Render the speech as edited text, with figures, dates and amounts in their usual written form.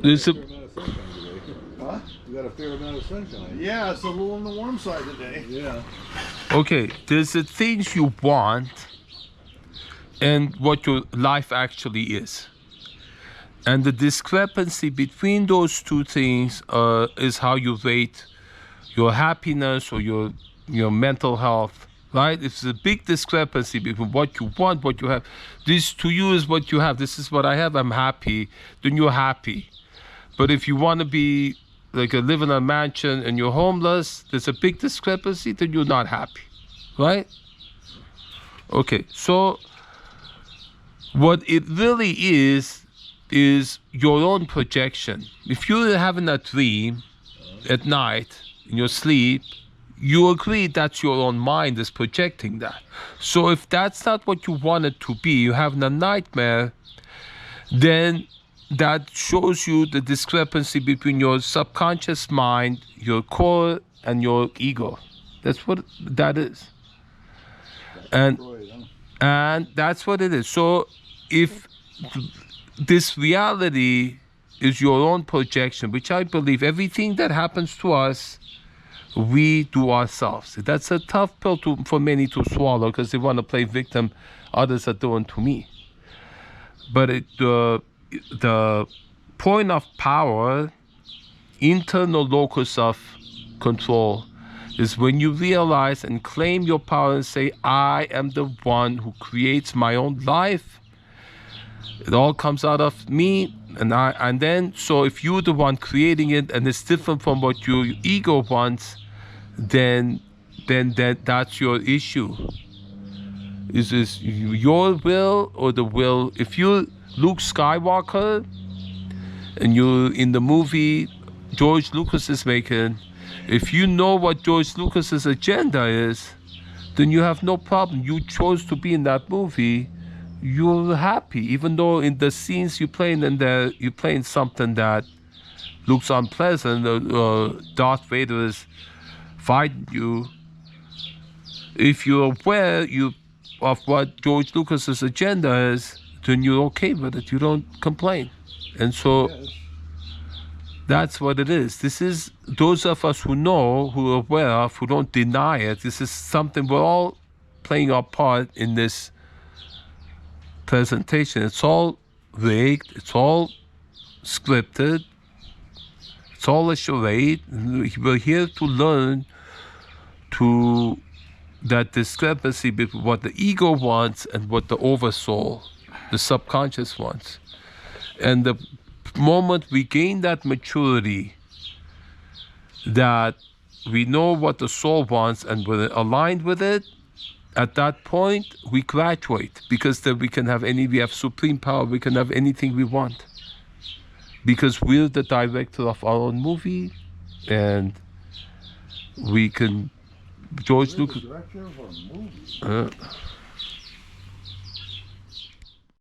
There's a, Huh? We got a fair amount of sunshine. Yeah, it's a little on the warm side today. Yeah. okay, there's the things you want and what your life actually is. And the discrepancy between those two things is how you rate your happiness or your mental health, right? It's a big discrepancy between what you want, what you have. This to you is what you have. This is what I have. I'm happy. Then you're happy. But if you want to be like live in a mansion and you're homeless, there's a big discrepancy. Then you're not happy, right? Okay, so what it really is your own projection. If you're having a dream at night in your sleep, you agree that's your own mind is projecting that. So if that's not what you want it to be, you're having a nightmare, then that shows you the discrepancy between your subconscious mind, your core, and your ego. That's what that is. And that's what it is. So if this reality is your own projection, which I believe everything that happens to us, we do ourselves. That's a tough pill for many to swallow because they want to play victim. Others are doing to me. But the point of power, internal locus of control, is when you realize and claim your power and say, I am the one who creates my own life. It all comes out of me, and then so if you're the one creating it and it's different from what your ego wants, then that's your issue. Is this your will or the will? If you're Luke Skywalker and you're in the movie George Lucas is making, if you know what George Lucas's agenda is, then you have no problem. You chose to be in that movie. You're happy, even though in the scenes you're playing, you're playing something that looks unpleasant. Darth Vader is fighting you. If you're aware of what George Lucas's agenda is, then you're okay with it. You don't complain, and so that's what it is. This is those of us who know, who are aware of, who don't deny it. This is something we're all playing our part in this presentation. It's all rigged, it's all scripted, it's all a charade. We're here to learn to that discrepancy between what the ego wants and what the oversoul, the subconscious wants. And the moment we gain that maturity, that we know what the soul wants and we're aligned with it, at that point, we graduate, because then we have supreme power, we can have anything we want. Because we're the director of our own movie, and we can, George Lucas. Director of a movie.